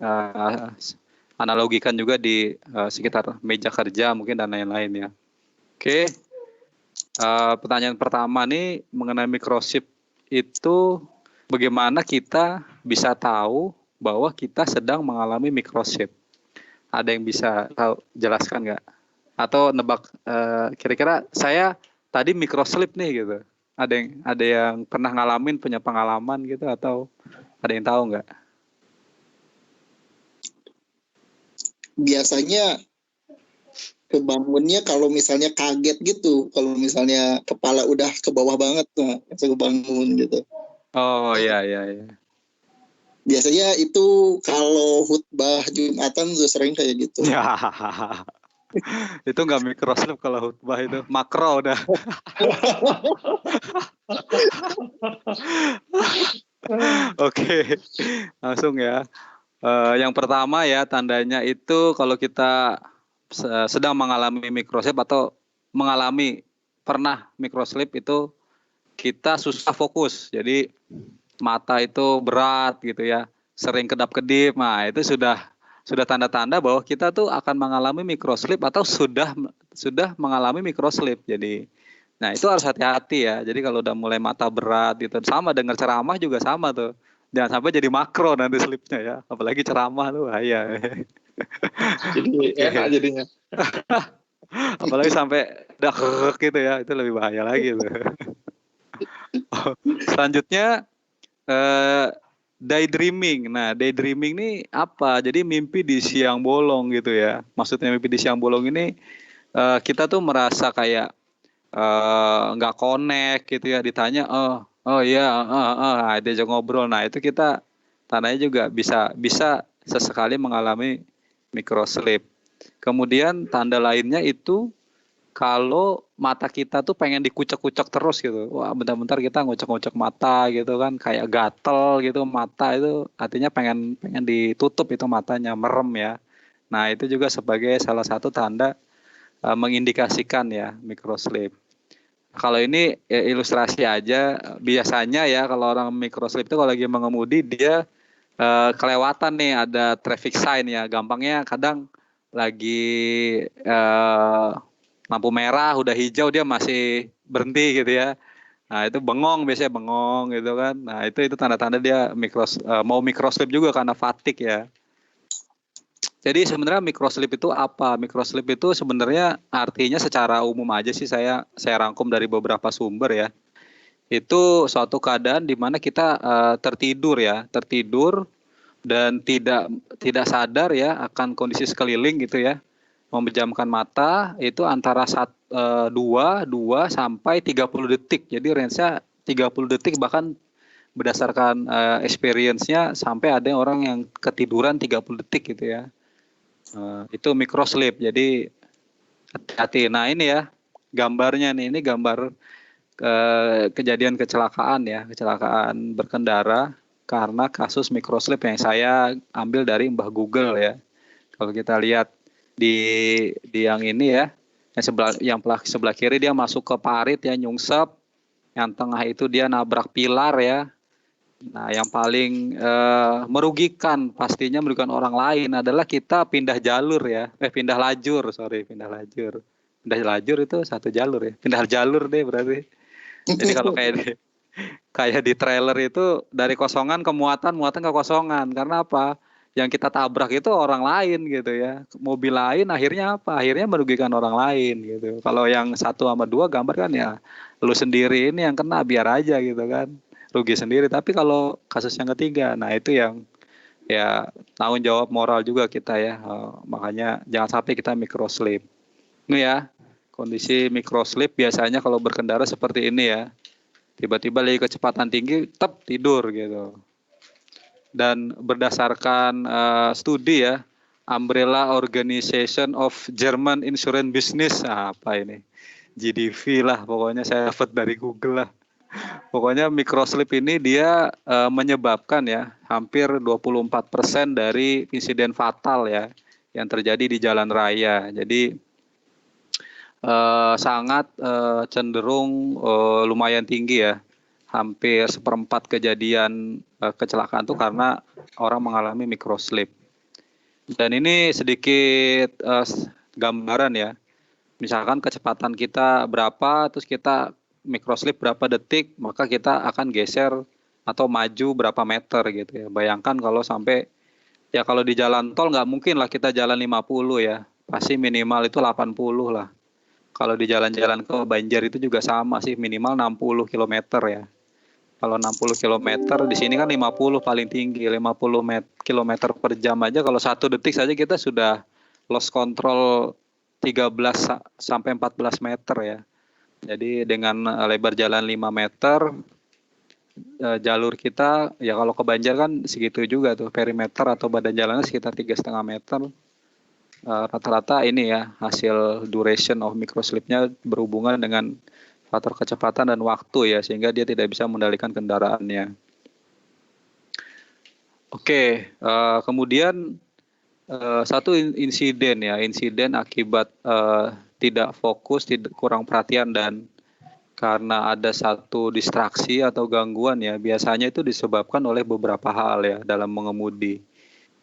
uh, analogikan juga di sekitar meja kerja mungkin dan lain-lain ya. Oke, pertanyaan pertama nih mengenai microchip itu bagaimana kita bisa tahu bahwa kita sedang mengalami microchip? Ada yang bisa jelaskan nggak? Atau nebak kira-kira saya tadi microslip nih gitu. Ada yang pernah ngalamin, punya pengalaman gitu, atau ada yang tahu nggak? Biasanya kebangunnya kalau misalnya kaget gitu, kalau misalnya kepala udah ke bawah banget, nah langsung kebangun gitu. Oh iya. Biasanya itu kalau khutbah Jumatan tuh sering kayak gitu. Ya, itu nggak microslip kalau khutbah itu makro udah. Oke, langsung ya. Yang pertama ya tandanya itu kalau kita sedang mengalami microslip atau pernah microslip itu kita susah fokus. Jadi mata itu berat gitu ya, sering kedap-kedip. Nah, itu sudah tanda-tanda bahwa kita tuh akan mengalami microslip atau sudah mengalami microslip. Jadi nah, itu harus hati-hati ya. Jadi kalau udah mulai mata berat gitu, sama dengar ceramah juga sama tuh. Jangan sampai jadi makro nanti slipnya ya. Apalagi ceramah tuh bahaya. Jadi enak jadinya. Apalagi sampai dak gitu ya, itu lebih bahaya lagi tuh. Selanjutnya daydreaming. Nah, daydreaming ini apa? Jadi mimpi di siang bolong gitu ya. Maksudnya mimpi di siang bolong ini kita tuh merasa kayak nggak connect gitu ya, ditanya oh iya diajak ngobrol. Nah itu kita tandanya juga bisa sesekali mengalami microslip. Kemudian tanda lainnya itu kalau mata kita tuh pengen dikucek-kucek terus gitu. Wah, bentar-bentar kita ngucek-ngucek mata gitu kan, kayak gatel gitu mata, itu artinya pengen ditutup itu matanya, merem ya. Nah itu juga sebagai salah satu tanda mengindikasikan ya microslip. Kalau ini ya, ilustrasi aja, biasanya ya kalau orang microslip itu kalau lagi mengemudi dia kelewatan nih ada traffic sign ya, gampangnya kadang lagi lampu merah udah hijau dia masih berhenti gitu ya. Nah itu biasanya bengong gitu kan. Nah itu tanda-tanda dia mau microslip juga karena fatigue ya. Jadi sebenarnya microslip itu apa? Microslip itu sebenarnya artinya secara umum aja sih, saya rangkum dari beberapa sumber ya. Itu suatu keadaan di mana kita tertidur dan tidak sadar ya akan kondisi sekeliling gitu ya. Memejamkan mata itu antara 2 sampai 30 detik. Jadi range-nya 30 detik, bahkan berdasarkan experience-nya sampai ada orang yang ketiduran 30 detik gitu ya. Itu microslip. Jadi hati-hati. Nah ini ya gambarnya nih, ini gambar kejadian kecelakaan berkendara karena kasus microslip yang saya ambil dari Mbah Google ya. Kalau kita lihat di yang ini ya, yang sebelah kiri dia masuk ke parit ya, nyungsep. Yang tengah itu dia nabrak pilar ya. Nah, yang paling merugikan orang lain adalah kita pindah jalur ya. Pindah lajur itu satu jalur ya. Pindah jalur deh berarti. Jadi kalau kayak di trailer itu dari kosongan ke muatan ke kosongan. Karena apa? Yang kita tabrak itu orang lain gitu ya. Mobil lain akhirnya apa? Akhirnya merugikan orang lain gitu. Kalau yang 1 sama 2 gambar kan ya lu sendiri ini yang kena, biar aja gitu kan. Rugi sendiri. Tapi kalau kasus yang ketiga, nah itu yang ya tanggung jawab moral juga kita ya. Makanya jangan sampai kita microslip. Ini ya, kondisi microslip biasanya kalau berkendara seperti ini ya. Tiba-tiba lagi kecepatan tinggi, tidur gitu. Dan berdasarkan studi ya, Umbrella Organization of German Insurance Business, apa ini? GDV lah, pokoknya saya dapat dari Google lah. Pokoknya microslip ini dia menyebabkan ya hampir 24% dari insiden fatal ya yang terjadi di jalan raya. Jadi sangat cenderung lumayan tinggi ya. Hampir 1/4 kejadian kecelakaan itu karena orang mengalami microslip. Dan ini sedikit gambaran ya. Misalkan kecepatan kita berapa, terus kita microslip berapa detik, maka kita akan geser atau maju berapa meter gitu ya. Bayangkan kalau sampai, ya kalau di jalan tol nggak mungkin lah kita jalan 50 ya. Pasti minimal itu 80 lah. Kalau di jalan-jalan ke Banjar itu juga sama sih, minimal 60 kilometer ya. Kalau 60 kilometer, di sini kan 50 paling tinggi, 50 kilometer per jam aja. Kalau 1 detik saja kita sudah lost control 13 sampai 14 meter ya. Jadi dengan lebar jalan 5 meter, jalur kita ya kalau ke Banjar kan segitu juga tuh, perimeter atau badan jalannya sekitar 3,5 meter. Rata-rata ini ya hasil duration of microslipnya berhubungan dengan faktor kecepatan dan waktu ya, sehingga dia tidak bisa mengendalikan kendaraannya. Oke, kemudian satu insiden akibat tidak fokus, kurang perhatian dan karena ada satu distraksi atau gangguan ya, biasanya itu disebabkan oleh beberapa hal ya dalam mengemudi.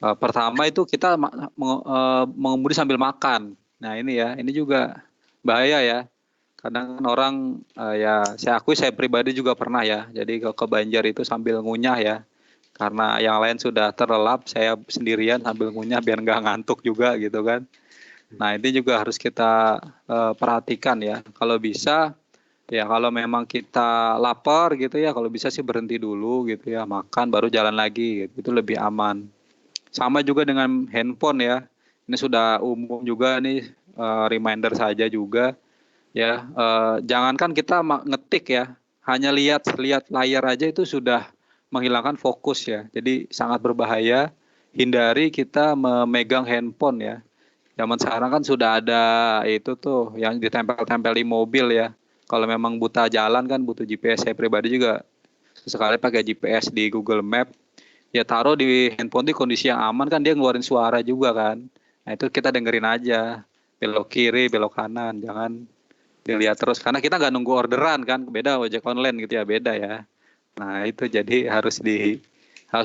Pertama itu kita mengemudi sambil makan. Nah ini ya, ini juga bahaya ya. Kadang kan orang ya saya akui saya pribadi juga pernah ya. Jadi ke Banjar itu sambil ngunyah ya. Karena yang lain sudah terlelap, saya sendirian sambil ngunyah biar nggak ngantuk juga gitu kan. Nah ini juga harus kita perhatikan ya. Kalau bisa ya kalau memang kita lapar gitu ya, kalau bisa sih berhenti dulu gitu ya, makan baru jalan lagi gitu. Itu lebih aman. Sama juga dengan handphone ya. Ini sudah umum juga nih, reminder saja juga. Ya, jangankan kita ngetik ya, hanya lihat layar aja itu sudah menghilangkan fokus ya. Jadi sangat berbahaya. Hindari kita memegang handphone ya. Zaman sekarang kan sudah ada itu tuh yang ditempel-tempel di mobil ya. Kalau memang buta jalan kan butuh GPS. Saya pribadi juga sesekali pakai GPS di Google Map. Ya taruh di handphone di kondisi yang aman kan, dia ngeluarin suara juga kan. Nah itu kita dengerin aja. Belok kiri, belok kanan, jangan dilihat terus karena kita nggak nunggu orderan kan, beda ojek online gitu ya, beda ya. Nah itu jadi harus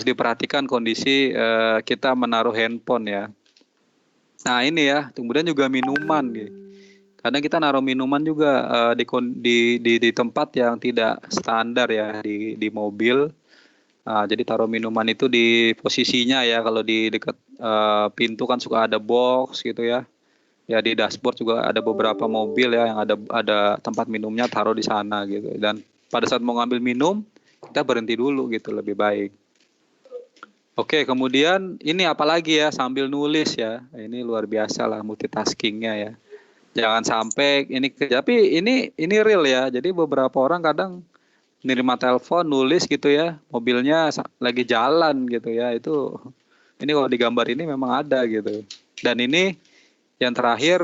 diperhatikan kondisi kita menaruh handphone ya. Nah ini ya, kemudian juga minuman gitu. Kadang kita naruh minuman juga di tempat yang tidak standar ya, di mobil. Jadi taruh minuman itu di posisinya ya, kalau di dekat pintu kan suka ada box gitu ya. Ya di dashboard juga ada beberapa mobil ya yang ada tempat minumnya, taruh di sana gitu. Dan pada saat mau ngambil minum, kita berhenti dulu gitu, lebih baik. Oke, kemudian ini apalagi ya, sambil nulis ya. Ini luar biasa lah multitaskingnya ya. Jangan sampai tapi ini real ya. Jadi beberapa orang kadang nerima telepon, nulis gitu ya, mobilnya lagi jalan gitu ya. Ini kalau digambar ini memang ada gitu. Dan ini yang terakhir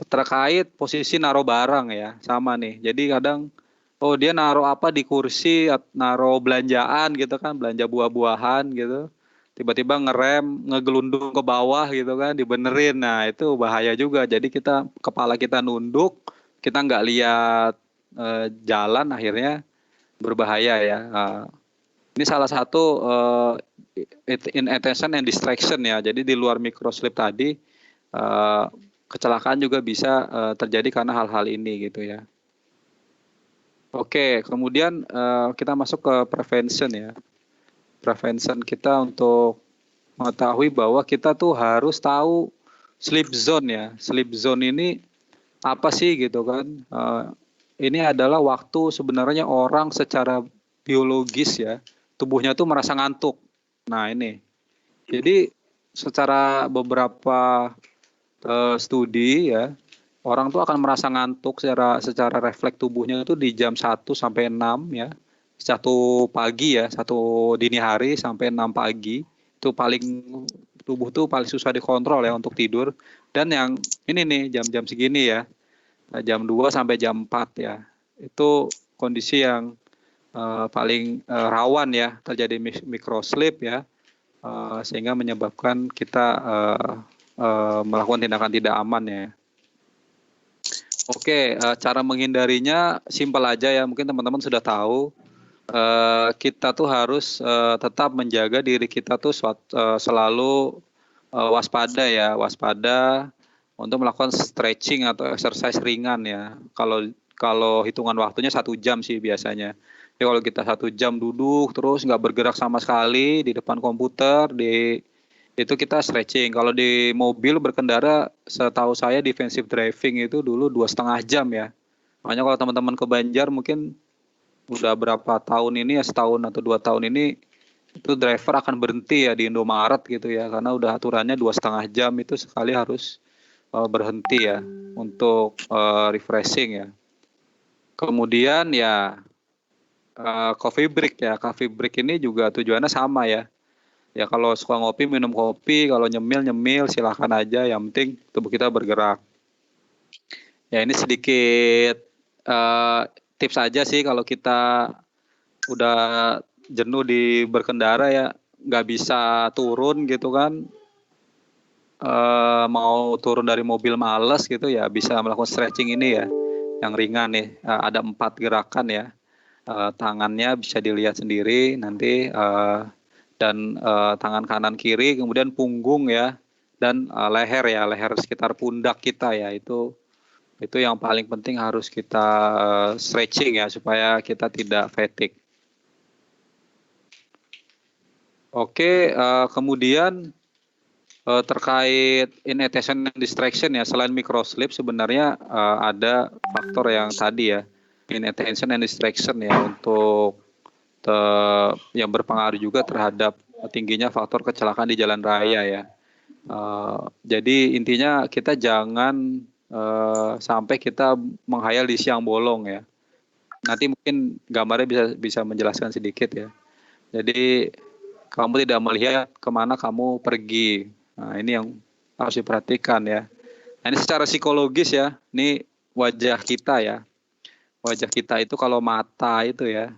terkait posisi naruh barang ya, sama nih. Jadi kadang dia naruh apa di kursi, naruh belanjaan gitu kan, belanja buah-buahan gitu. Tiba-tiba ngerem, ngegelundung ke bawah gitu kan, dibenerin. Nah, itu bahaya juga. Jadi kepala kita nunduk, kita nggak lihat jalan, akhirnya berbahaya ya. Ini salah satu inattention and distraction ya. Jadi di luar microslip tadi, kecelakaan juga bisa terjadi karena hal-hal ini gitu ya. Oke, kemudian kita masuk ke prevention ya. Prevention kita untuk mengetahui bahwa kita tuh harus tahu sleep zone ya. Sleep zone ini apa sih gitu kan? Ini adalah waktu sebenarnya orang secara biologis ya, tubuhnya tuh merasa ngantuk. Nah ini, jadi secara beberapa studi ya, orang tuh akan merasa ngantuk secara refleks tubuhnya itu di jam 1 sampai 6 ya. 1 pagi ya, 1 dini hari sampai 6 pagi. Itu tubuh tuh paling susah dikontrol ya untuk tidur. Dan yang ini nih jam-jam segini ya, jam 2 sampai jam 4 ya. Itu kondisi yang paling rawan ya terjadi microslip ya, sehingga menyebabkan kita melakukan tindakan tidak aman ya. Oke, cara menghindarinya simpel aja ya, mungkin teman-teman sudah tahu. kita tuh harus tetap menjaga diri kita tuh selalu waspada untuk melakukan stretching atau exercise ringan ya. Kalau hitungan waktunya 1 jam sih biasanya. Jadi kalau kita 1 jam duduk terus nggak bergerak sama sekali di depan komputer, itu kita stretching. Kalau di mobil berkendara, setahu saya defensive driving itu dulu 2,5 jam ya. Makanya kalau teman-teman ke Banjar mungkin udah berapa tahun ini ya, setahun atau 2 tahun ini, itu driver akan berhenti ya di Indomaret gitu ya, karena udah aturannya 2,5 jam itu sekali harus berhenti ya untuk refreshing ya. Kemudian ya coffee break ya. Coffee break ini juga tujuannya sama ya. Ya kalau suka ngopi minum kopi, kalau nyemil silahkan aja. Yang penting tubuh kita bergerak. Ya ini sedikit tips aja sih kalau kita udah jenuh di berkendara ya, nggak bisa turun gitu kan. Mau turun dari mobil males gitu ya, bisa melakukan stretching ini ya, yang ringan nih. Ada 4 gerakan ya. Tangannya bisa dilihat sendiri nanti, dan tangan kanan kiri, kemudian punggung ya, dan leher ya, leher sekitar pundak kita ya, itu yang paling penting harus kita stretching ya supaya kita tidak fatigue. Oke, kemudian terkait inattention and distraction ya, selain microsleep sebenarnya ada faktor yang tadi ya, inattention and distraction ya, untuk yang berpengaruh juga terhadap tingginya faktor kecelakaan di jalan raya ya. Jadi intinya kita jangan sampai kita menghayal di siang bolong ya. Nanti mungkin gambarnya bisa menjelaskan sedikit ya. Jadi kamu tidak melihat kemana kamu pergi. Nah, ini yang harus diperhatikan ya. Nah, ini secara psikologis ya, ini wajah kita ya. Wajah kita itu kalau mata itu ya,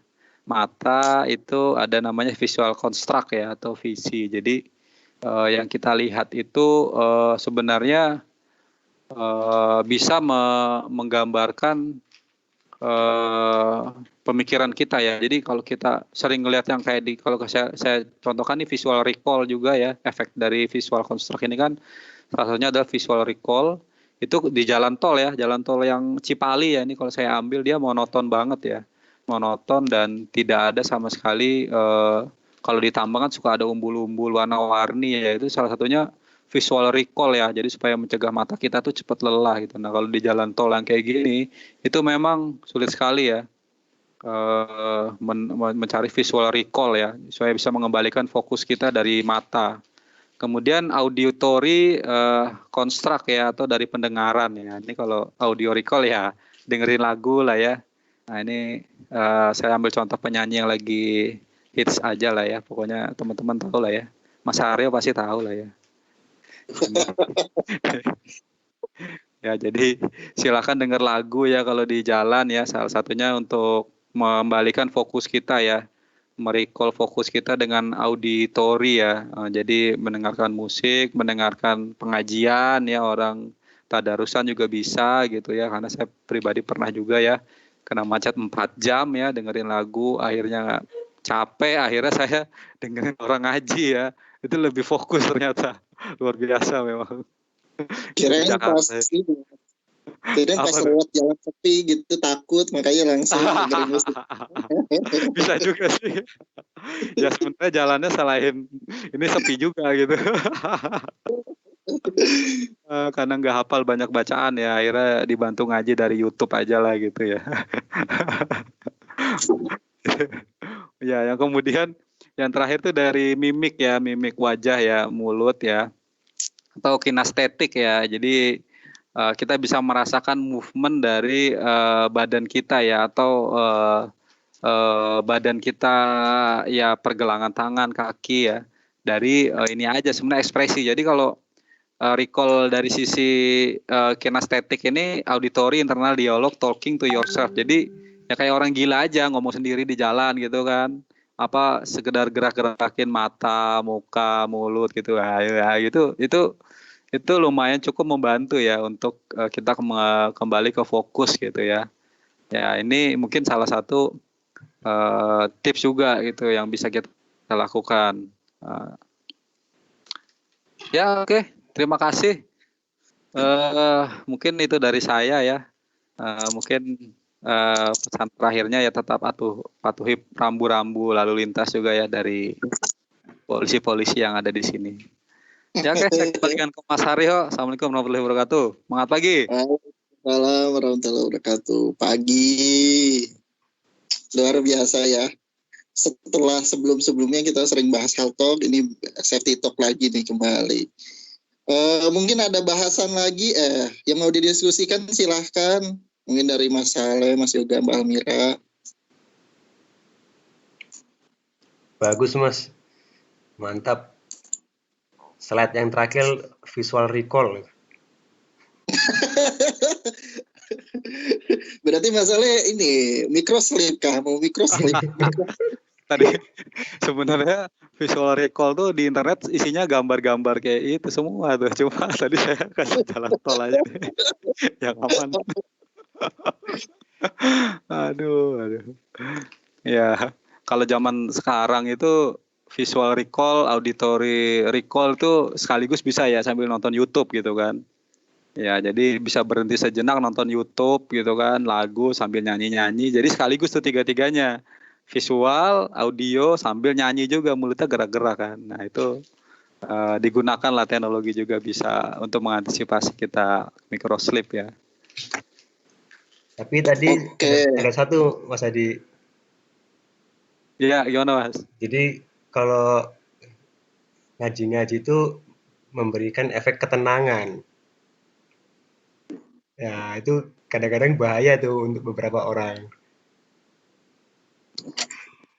mata itu ada namanya visual construct ya, atau visi. Jadi yang kita lihat itu sebenarnya bisa menggambarkan pemikiran kita ya. Jadi kalau kita sering ngelihat yang kayak kalau saya contohkan nih visual recall juga ya, efek dari visual construct ini kan salah satunya adalah visual recall. Itu di jalan tol ya, jalan tol yang Cipali ya, ini kalau saya ambil dia monoton banget ya, monoton dan tidak ada sama sekali, kalau di tambang kan suka ada umbul-umbul warna-warni ya, itu salah satunya visual recall ya, jadi supaya mencegah mata kita tuh cepat lelah gitu. Nah kalau di jalan tol yang kayak gini itu memang sulit sekali ya, mencari visual recall ya, supaya bisa mengembalikan fokus kita dari mata. Kemudian auditory construct ya, atau dari pendengaran ya. Ini kalau audio recall ya dengerin lagu lah ya. Nah ini saya ambil contoh penyanyi yang lagi hits aja lah ya. Pokoknya teman-teman tahu lah ya. Mas Aryo pasti tahu lah ya. Ya jadi silakan dengar lagu ya kalau di jalan ya. Salah satunya untuk mengembalikan fokus kita ya, merecall fokus kita dengan auditori ya. Jadi mendengarkan musik, mendengarkan pengajian ya, orang tadarusan juga bisa gitu ya. Karena saya pribadi pernah juga ya kena macet 4 jam ya dengerin lagu, akhirnya capek, akhirnya saya dengerin orang ngaji ya. Itu lebih fokus ternyata. Luar biasa memang. Kirain pas itu, kirain pas lewat jalan sepi gitu takut makanya langsung dengerin musik. Bisa juga sih. Ya sebenarnya jalannya selain ini sepi juga gitu. Karena nggak hafal banyak bacaan ya, akhirnya dibantu ngaji dari YouTube aja lah gitu ya. Ya, yang kemudian yang terakhir tuh dari mimik ya, mimik wajah ya, mulut ya, atau kinestetik ya. Jadi kita bisa merasakan movement dari badan kita ya, atau badan kita ya, pergelangan tangan, kaki ya, dari ini aja sebenarnya ekspresi. Jadi kalau recall dari sisi kinestetik ini, auditory, internal dialog, talking to yourself. Jadi ya kayak orang gila aja ngomong sendiri di jalan gitu kan, apa sekedar gerak-gerakin mata, muka, mulut gitu ya, itu lumayan cukup membantu ya untuk kita kembali ke fokus gitu ya. Ya ini mungkin salah satu tips juga gitu yang bisa kita lakukan. Ya oke, terima kasih. Mungkin itu dari saya ya. Mungkin pesan terakhirnya ya tetap patuhi rambu-rambu lalu lintas juga ya dari polisi-polisi yang ada di sini. Ya oke, saya kembalikan ke Mas Haryo. Assalamualaikum warahmatullahi wabarakatuh. Semangat pagi. Waalaikumsalam warahmatullahi wabarakatuh. Pagi. Luar biasa ya. Setelah sebelumnya kita sering bahas health talk, ini safety talk lagi nih kembali. Mungkin ada bahasan lagi yang mau didiskusikan, silahkan. Mungkin dari Mas Saleh, Mas Yoga, Mbak Almira. Bagus Mas, mantap. Slide yang terakhir visual recall. Berarti masalahnya ini microsleep kah? Mau microsleep? Tadi sebenarnya visual recall tuh di internet isinya gambar-gambar kayak itu semua tuh. Cuma tadi saya kasih jalan tol aja deh. Yang aman. Aduh. Ya, kalau zaman sekarang itu visual recall, auditory recall tuh sekaligus bisa ya sambil nonton YouTube gitu kan. Ya, jadi bisa berhenti sejenak nonton YouTube gitu kan, lagu sambil nyanyi-nyanyi. Jadi sekaligus tuh tiga-tiganya. Visual, audio, sambil nyanyi juga, mulutnya gerak-gerak kan. Nah, itu digunakan lah teknologi juga bisa untuk mengantisipasi kita microsleep ya. Tapi tadi ada satu Mas Adi. Iya, gimana Mas? Jadi kalau ngaji-ngaji itu memberikan efek ketenangan. Ya, itu kadang-kadang bahaya tuh untuk beberapa orang.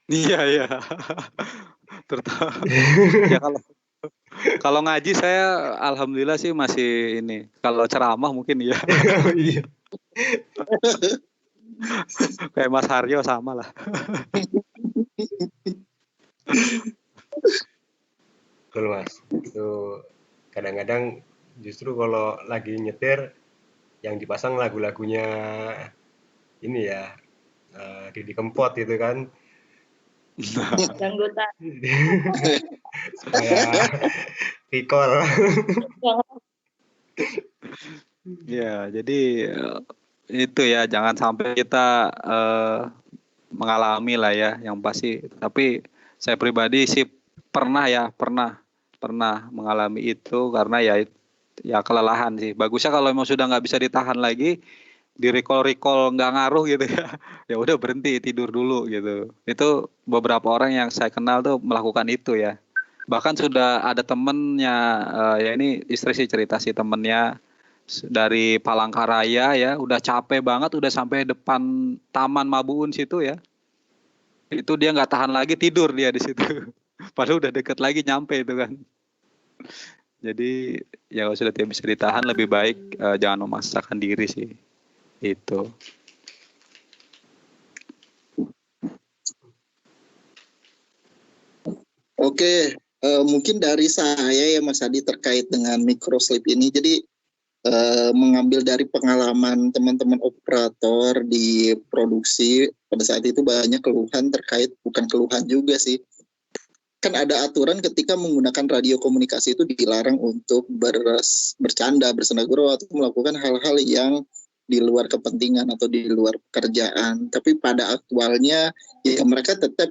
Iya. Terutama ya kalau ngaji saya alhamdulillah sih masih ini. Kalau ceramah mungkin ya. Iya. Kayak Mas Haryo sama lah. Betul Mas. Itu kadang-kadang justru kalau lagi nyetir yang dipasang lagu-lagunya ini ya Didi Kempot gitu kan. Dangdutan. Supaya recall. Ya, jadi itu ya jangan sampai kita mengalami lah ya yang pasti. Tapi saya pribadi sih pernah mengalami itu karena ya kelelahan sih. Bagusnya kalau memang sudah nggak bisa ditahan lagi, di recall nggak ngaruh gitu ya. Ya udah berhenti tidur dulu gitu. Itu beberapa orang yang saya kenal tuh melakukan itu ya. Bahkan sudah ada temennya, ya ini istri sih cerita sih temennya dari Palangkaraya ya, udah capek banget, udah sampai depan Taman Mabuun situ ya. Itu dia nggak tahan lagi, tidur dia di situ. Padahal udah deket lagi nyampe itu kan. Jadi ya kalau sudah tidak bisa ditahan lebih baik jangan memaksakan diri sih. Itu. Oke, mungkin dari saya ya Mas Adi terkait dengan microsleep ini. Jadi mengambil dari pengalaman teman-teman operator di produksi pada saat itu banyak keluhan terkait, bukan keluhan juga sih, kan ada aturan ketika menggunakan radio komunikasi itu dilarang untuk bercanda, bersenda gurau atau melakukan hal-hal yang di luar kepentingan atau di luar pekerjaan. Tapi pada aktualnya ya mereka tetap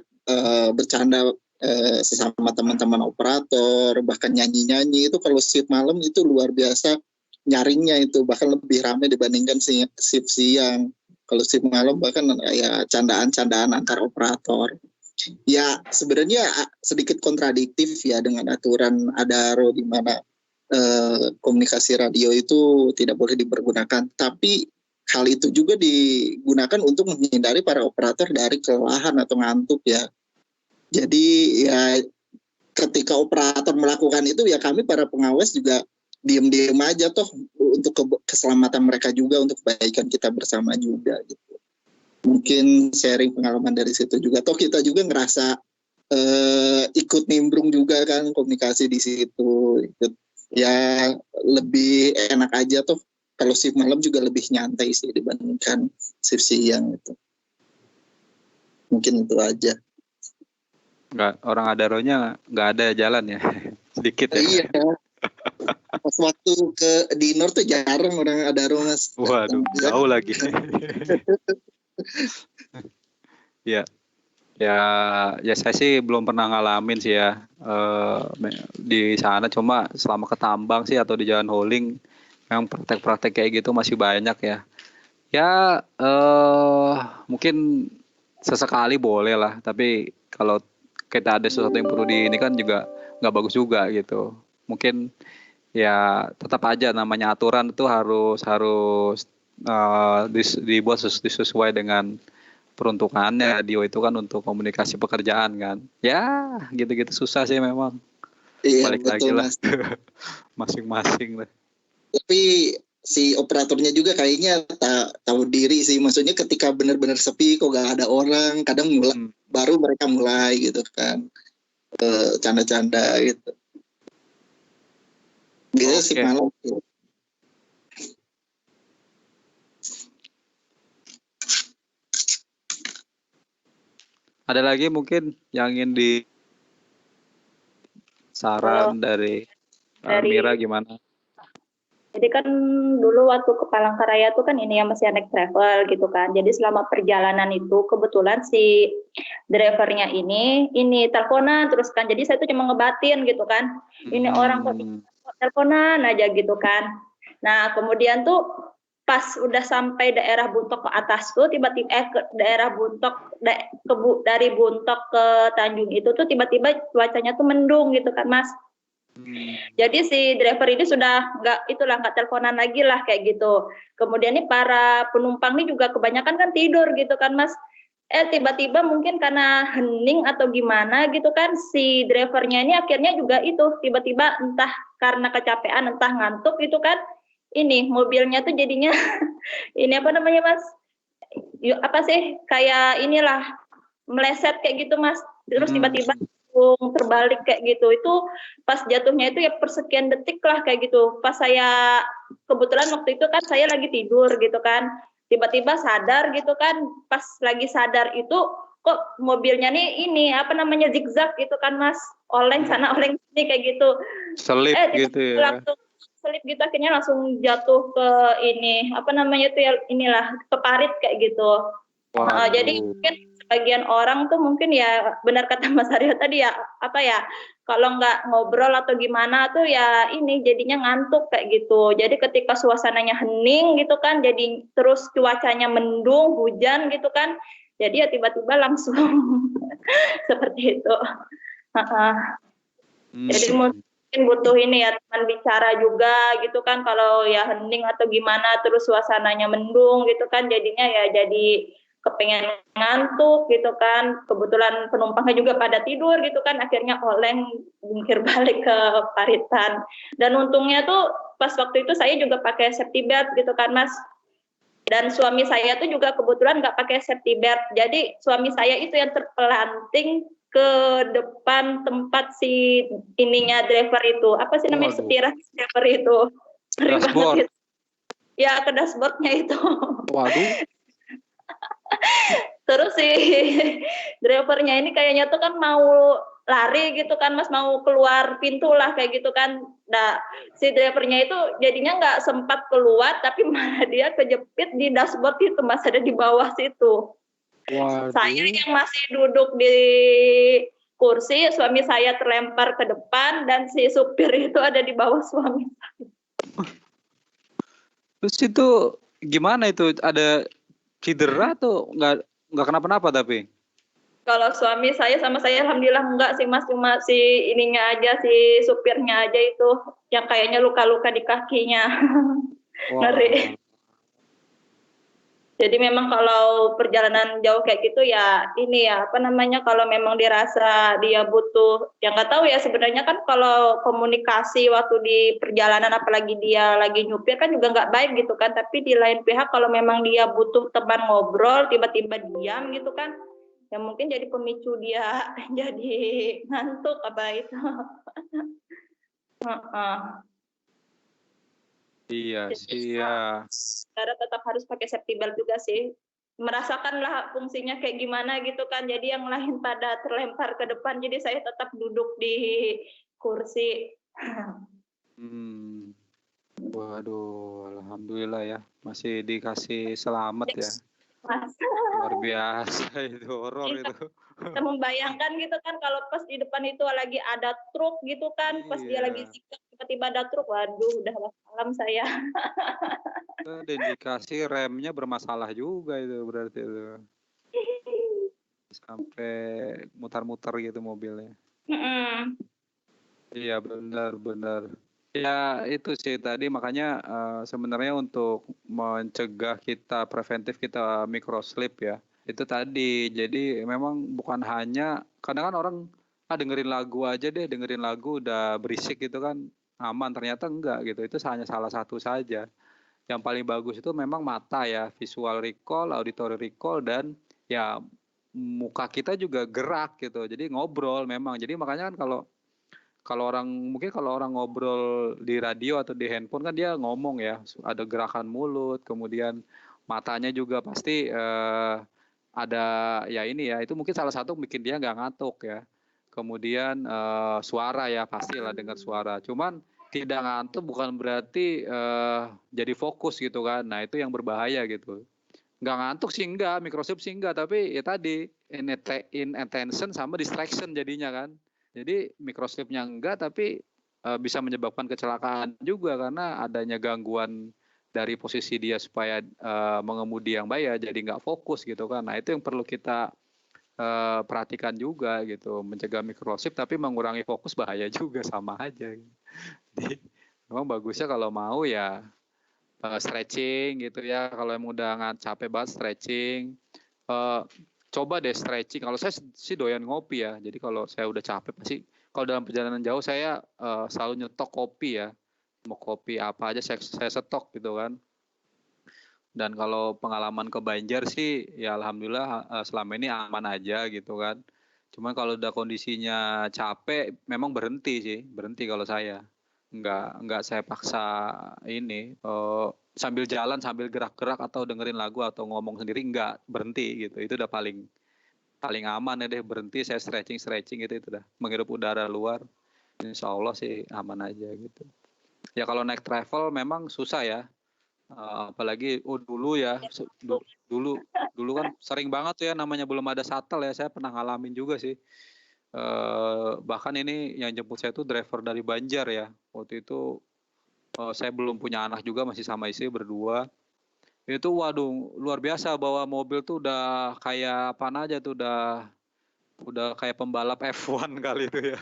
bercanda sesama teman-teman operator, bahkan nyanyi-nyanyi. Itu kalau shift malam itu luar biasa nyaringnya, itu bahkan lebih ramai dibandingkan shift siang. Kalau shift malam bahkan ya candaan-candaan antar operator. Ya sebenarnya sedikit kontradiktif ya dengan aturan ADARO di mana komunikasi radio itu tidak boleh dipergunakan. Tapi hal itu juga digunakan untuk menghindari para operator dari kelelahan atau ngantuk ya. Jadi ya ketika operator melakukan itu ya kami para pengawas juga diem-diem aja toh, untuk keselamatan mereka juga, untuk kebaikan kita bersama juga gitu. Mungkin sharing pengalaman dari situ juga. Toh kita juga ngerasa ikut nimbrung juga kan komunikasi di situ. Ya lebih enak aja toh. Kalau shift malam juga lebih nyantai sih dibandingkan shift siang gitu. Mungkin itu aja. Nggak, orang Adaronya nggak ada jalan ya, sedikit ya. Iya. Pas waktu ke dinner tuh jarang orang Adaro Mas. Waduh, jauh lagi. Ya, ya, ya saya sih belum pernah ngalamin sih ya di sana. Cuma selama ke tambang sih atau di Jalan Holing, yang praktek-praktek kayak gitu masih banyak ya. Ya, mungkin sesekali boleh lah. Tapi kalau kita ada sesuatu yang perlu di ini kan juga nggak bagus juga gitu. Mungkin ya tetap aja namanya aturan itu harus harus dibuat sesuai dengan peruntukannya. Radio itu kan untuk komunikasi pekerjaan kan. Ya, gitu-gitu susah sih memang. Iya Balik lagi betul lah Mas. masing-masing lah. Tapi si operatornya juga kayaknya tahu diri sih. Maksudnya ketika benar-benar sepi kok gak ada orang, kadang baru mereka mulai gitu kan. Canda-canda gitu. Biasanya sih Oke. malam. Ada lagi mungkin yang ingin di saran dari Mira gimana? Jadi kan dulu waktu ke Palangkaraya tuh kan ini ya masih naik travel gitu kan. Jadi selama perjalanan itu kebetulan si drivernya ini teleponan terus kan. Jadi saya tuh cuma ngebatin gitu kan. Ini orang kok teleponan aja gitu kan. Nah kemudian tuh pas udah sampai daerah Buntok ke atas tuh tiba-tiba ke daerah Buntok dari Buntok ke Tanjung itu tuh tiba-tiba cuacanya tuh mendung gitu kan Mas. Jadi si driver ini sudah nggak teleponan lagi lah kayak gitu. Kemudian nih para penumpang nih juga kebanyakan kan tidur gitu kan Mas. Tiba-tiba mungkin karena hening atau gimana gitu kan si drivernya ini akhirnya juga itu tiba-tiba entah karena kecapean entah ngantuk gitu kan. Ini mobilnya tuh jadinya ini apa namanya Mas? Apa sih kayak inilah meleset kayak gitu Mas. Terus tiba-tiba terbalik kayak gitu. Itu pas jatuhnya itu ya persekian detik lah kayak gitu. Pas saya kebetulan waktu itu kan saya lagi tidur gitu kan. Tiba-tiba sadar gitu kan. Pas lagi sadar itu kok mobilnya nih ini apa namanya zigzag gitu kan Mas. Oleng sana oleng sini kayak gitu. Selip gitu ya. Langsung selip gitu akhirnya langsung jatuh ke ini apa namanya itu ya inilah ke parit kayak gitu. Jadi mungkin sebagian orang tuh mungkin ya benar kata Mas Aryo tadi ya apa ya kalau nggak ngobrol atau gimana tuh ya ini jadinya ngantuk kayak gitu. Jadi ketika suasananya hening gitu kan, jadi terus cuacanya mendung, hujan gitu kan, jadi ya tiba-tiba langsung seperti itu. Jadi mungkin butuh ini ya teman bicara juga gitu kan kalau ya hening atau gimana terus suasananya mendung gitu kan jadinya ya jadi kepengen ngantuk gitu kan kebetulan penumpangnya juga pada tidur gitu kan akhirnya oleng jungkir balik ke paritan dan untungnya tuh pas waktu itu saya juga pakai safety belt gitu kan Mas dan suami saya tuh juga kebetulan nggak pakai safety belt jadi suami saya itu yang terpelanting ke depan tempat si ininya driver itu apa sih namanya setirah driver itu dashboard ya ke dashboardnya itu waduh terus si drivernya ini kayaknya tuh kan mau lari gitu kan Mas mau keluar pintu lah kayak gitu kan nah si drivernya itu jadinya nggak sempat keluar tapi malah dia kejepit di dashboard itu Mas ada di bawah situ. Waduh. Saya yang masih duduk di kursi, suami saya terlempar ke depan dan si supir itu ada di bawah suami saya. Terus itu gimana itu ada cedera tuh nggak kenapa-napa tapi? Kalau suami saya sama saya alhamdulillah enggak sih Mas cuma si ininya aja si supirnya aja itu yang kayaknya luka-luka di kakinya. Wow. Ngeri. Jadi memang kalau perjalanan jauh kayak gitu ya ini ya apa namanya kalau memang dirasa dia butuh yang nggak tahu ya sebenarnya kan kalau komunikasi waktu di perjalanan apalagi dia lagi nyupir kan juga nggak baik gitu kan tapi di lain pihak kalau memang dia butuh teman ngobrol tiba-tiba diam gitu kan ya mungkin jadi pemicu dia jadi ngantuk apa itu. Iya sih ya. Karena tetap harus pakai safety belt juga sih. merasakanlah fungsinya kayak gimana gitu kan. Jadi yang lain pada terlempar ke depan, jadi saya tetap duduk di kursi. Waduh, alhamdulillah ya, masih dikasih selamat ya. Mas, Luar biasa itu, horor itu. kita membayangkan gitu kan kalau pas di depan itu lagi ada truk gitu kan, pas dia lagi Iya. zigzag tiba-tiba ada truk, waduh udah wassalam saya. Itu ada indikasi remnya bermasalah juga itu berarti itu. Sampai mutar-mutar gitu mobilnya. Mm-mm. Iya benar-benar. Ya itu sih tadi makanya sebenarnya untuk mencegah kita preventif kita microslip ya. Itu tadi. Jadi memang bukan hanya kadang kan orang dengerin lagu aja deh, dengerin lagu udah berisik gitu kan aman, ternyata enggak gitu. Itu hanya salah satu saja. Yang paling bagus itu memang mata ya, visual recall, auditory recall dan ya muka kita juga gerak gitu. Jadi ngobrol memang. Jadi makanya kan kalau orang mungkin kalau orang ngobrol di radio atau di handphone kan dia ngomong ya, ada gerakan mulut, kemudian matanya juga pasti ada ya ini ya, itu mungkin salah satu bikin dia nggak ngantuk ya. Kemudian suara ya pastilah dengar suara. Cuman tidak ngantuk bukan berarti jadi fokus gitu kan. Nah itu yang berbahaya gitu. Nggak ngantuk sih enggak, microchip sih enggak, tapi ya tadi inattention sama distraction jadinya kan. Jadi microchipnya enggak, tapi bisa menyebabkan kecelakaan juga karena adanya gangguan dari posisi dia supaya mengemudi yang baik ya, jadi nggak fokus gitu kan. Nah itu yang perlu kita perhatikan juga gitu, mencegah microchip tapi mengurangi fokus bahaya juga sama aja. Jadi memang bagusnya kalau mau ya stretching gitu ya, kalau yang udah nggak capek banget stretching, coba deh stretching. Kalau saya sih doyan ngopi ya, jadi kalau saya udah capek pasti kalau dalam perjalanan jauh saya selalu nyetok kopi ya, mau kopi apa aja saya stok gitu kan. Dan kalau pengalaman ke Banjar sih ya alhamdulillah selama ini aman aja gitu kan. Cuman kalau udah kondisinya capek memang berhenti kalau saya. Nggak saya paksa ini sambil jalan sambil gerak-gerak atau dengerin lagu atau ngomong sendiri nggak berhenti gitu. Itu udah paling paling aman ya deh, berhenti saya stretching itu udah menghirup udara luar. Insya Allah sih aman aja gitu. Ya kalau naik travel memang susah ya. Apalagi dulu ya dulu dulu kan sering banget tuh ya namanya belum ada shuttle ya, saya pernah ngalamin juga sih. Bahkan ini yang jemput saya tuh driver dari Banjar ya, waktu itu saya belum punya anak juga, masih sama istri berdua. Itu waduh luar biasa, bawa mobil tuh udah kayak apa aja tuh, udah kayak pembalap F1 kali itu ya.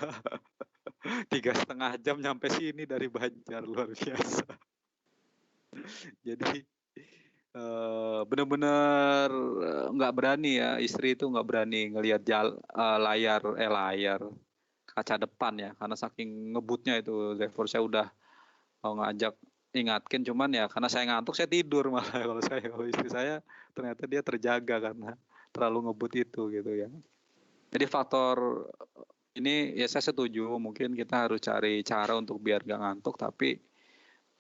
3,5 jam nyampe sini dari Banjar, luar biasa. Jadi bener-bener nggak berani ya, istri itu nggak berani ngelihat layar kaca depan ya, karena saking ngebutnya itu driver saya udah mau ngajak ingatkin, cuman ya karena saya ngantuk saya tidur malah. Kalau istri saya ternyata dia terjaga karena terlalu ngebut itu gitu ya. Jadi faktor ini ya saya setuju, mungkin kita harus cari cara untuk biar gak ngantuk, tapi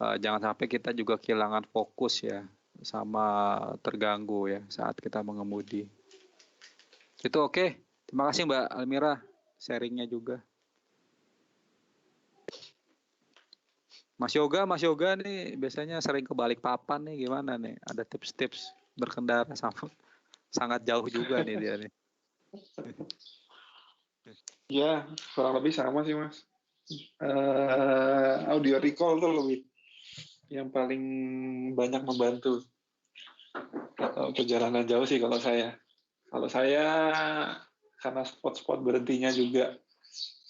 jangan sampai kita juga kehilangan fokus ya, sama terganggu ya saat kita mengemudi. Itu oke. Terima kasih Mbak Almira sharingnya juga. Mas Yoga nih biasanya sering ke Balikpapan nih, gimana nih? Ada tips-tips berkendara sama sangat jauh juga nih dia nih. Ya, kurang lebih sama sih Mas. Audio recall tuh lebih yang paling banyak membantu perjalanan jauh sih kalau saya. Kalau saya karena spot-spot berhentinya juga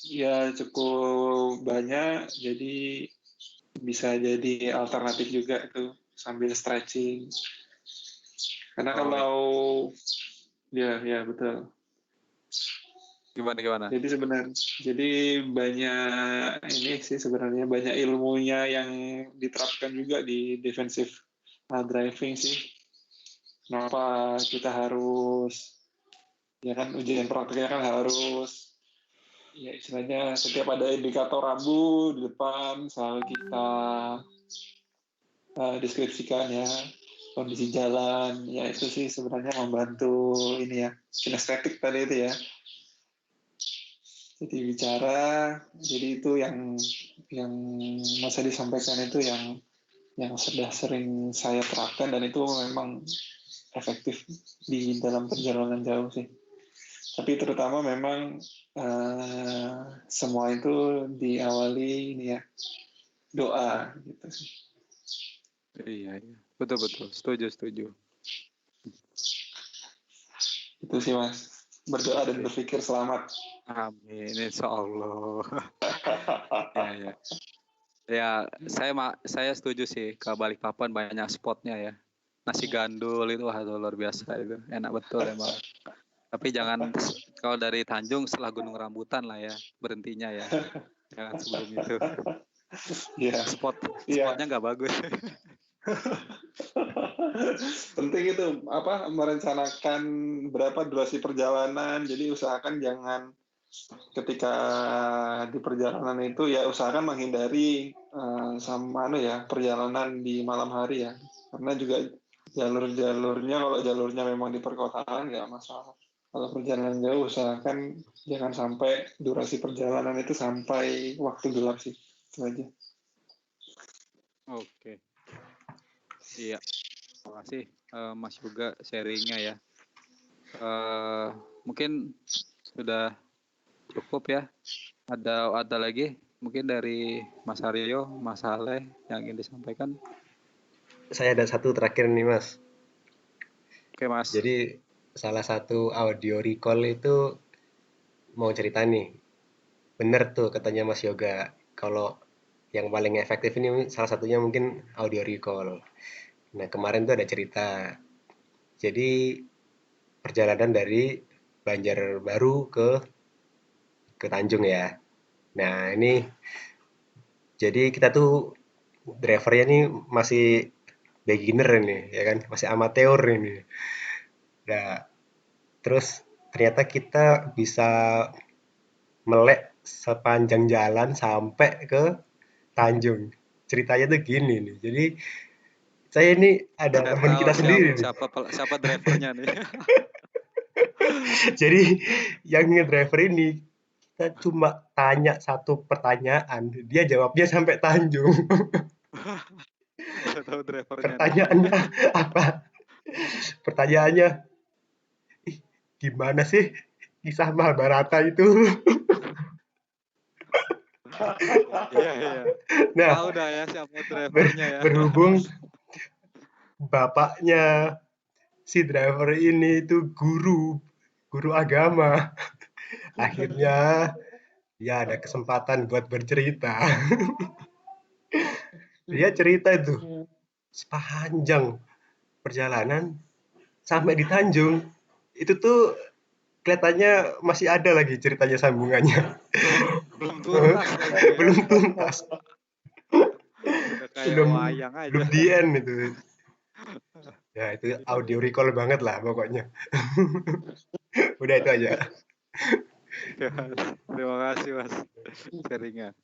ya cukup banyak, jadi bisa jadi alternatif juga tuh sambil stretching. Karena kalau ya betul. Gimana? Jadi banyak ini sih sebenarnya, banyak ilmunya yang diterapkan juga di defensive driving sih. Kenapa kita harus, ya kan ujian prakteknya kan harus, ya istilahnya setiap ada indikator rambu di depan selalu kita deskripsikan ya. kondisi jalan, ya itu sih sebenarnya membantu ini ya, kinestetik tadi itu ya. Jadi bicara, jadi itu yang masa disampaikan itu yang sudah sering saya terapkan dan itu memang efektif di dalam perjalanan jauh sih. Tapi terutama memang semua itu diawali ini ya doa gitu sih. Iya, betul, setuju. Itu sih Mas, berdoa dan berpikir selamat. Amin, insya Allah. Ya. Ya, saya setuju sih, ke Balikpapan banyak spotnya ya. Nasi gandul itu luar biasa itu, enak betul emang. Tapi jangan kalau dari Tanjung setelah Gunung Rambutan lah ya berhentinya ya. Jangan sebelum itu. Iya. Spotnya nggak bagus. Penting itu merencanakan berapa durasi perjalanan. Jadi usahakan jangan ketika di perjalanan itu ya usahakan menghindari perjalanan di malam hari ya. Karena juga jalurnya kalau jalurnya memang di perkotaan nggak masalah. Kalau perjalanan jauh usahakan jangan sampai durasi perjalanan itu sampai waktu gelap sih. Itu aja. Oke. Iya. Terima kasih Mas Yoga sharingnya ya. Mungkin sudah cukup ya. Ada lagi mungkin dari Mas Aryo, Mas Saleh yang ingin disampaikan? Saya ada satu terakhir nih Mas. Oke Mas. Jadi salah satu audio recall itu mau cerita nih. Bener tuh katanya Mas Yoga. Kalau yang paling efektif ini salah satunya mungkin audio recall. Nah kemarin tuh ada cerita. Jadi perjalanan dari Banjarbaru ke Tanjung ya. Nah ini jadi kita tuh drivernya nih masih beginner ini ya kan, masih amatir ini. Nah, terus ternyata kita bisa melek sepanjang jalan sampai ke Tanjung. Ceritanya tuh gini nih. Jadi saya ini ada Saya teman tahu kita sendiri nih. siapa drivernya nih. Jadi yang ngedriver ini kita cuma tanya satu pertanyaan, dia jawabnya sampai Tanjung. Saya tahu drivernya nih. Pertanyaannya apa? Pertanyaannya, gimana sih kisah Mahabharata itu? Iya. Nah, Tahu dah ya siapa drivernya ya. berhubung bapaknya si driver ini itu guru agama. Akhirnya ya ada kesempatan buat bercerita. Dia cerita itu sepanjang perjalanan sampai di Tanjung. Itu tuh kelihatannya masih ada lagi ceritanya sambungannya. Belum tuntas lagi ya. Belum tuntas. Udah kayak wayang aja. Belum di end itu. Ya itu audio recall banget lah pokoknya. Udah itu aja. Ya, terima kasih Mas sharingnya.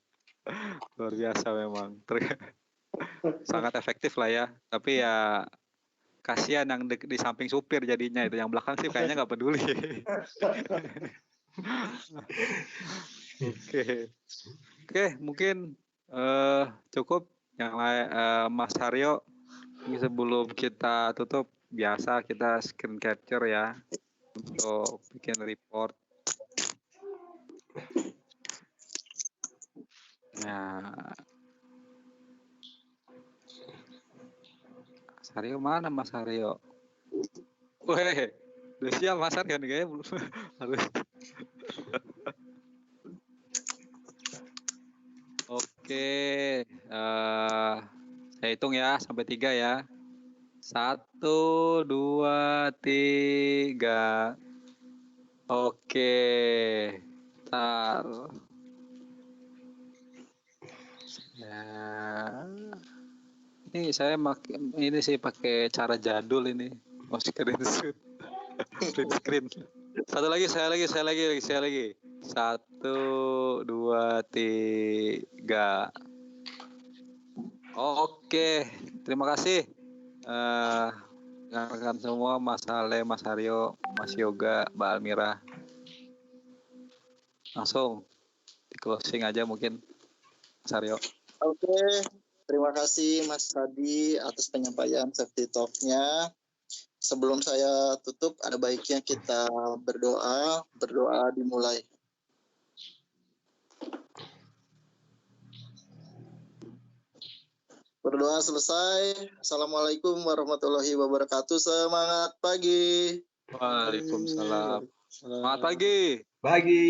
Luar biasa memang. Sangat efektif lah ya. Tapi ya kasihan yang di samping supir jadinya itu, yang belakang sih kayaknya nggak peduli. Oke, mungkin cukup yang lain. Mas Haryo, sebelum kita tutup biasa kita screen capture ya untuk bikin report. Nah, Mas Haryo mana Mas Haryo? Weh, udah siap Mas Haryo nih kayaknya belum harus. Oke, saya hitung ya sampai 3 ya. 1, 2, 3. Oke, ntar. Ya, ini saya pakai cara jadul ini. Mau screenshot, print screen. Satu lagi, saya lagi. 1, 2, 3. Oke, terima kasih eh rekan semua, Mas Ale, Mas Aryo, Mas Yoga, Mbak Almira. Langsung di closing aja mungkin, Mas Aryo. Oke, terima kasih Mas Hadi atas penyampaian safety talk-nya. Sebelum saya tutup, ada baiknya kita berdoa. Berdoa dimulai. Berdoa selesai. Assalamualaikum warahmatullahi wabarakatuh. Semangat pagi. Waalaikumsalam. Selamat pagi. Pagi.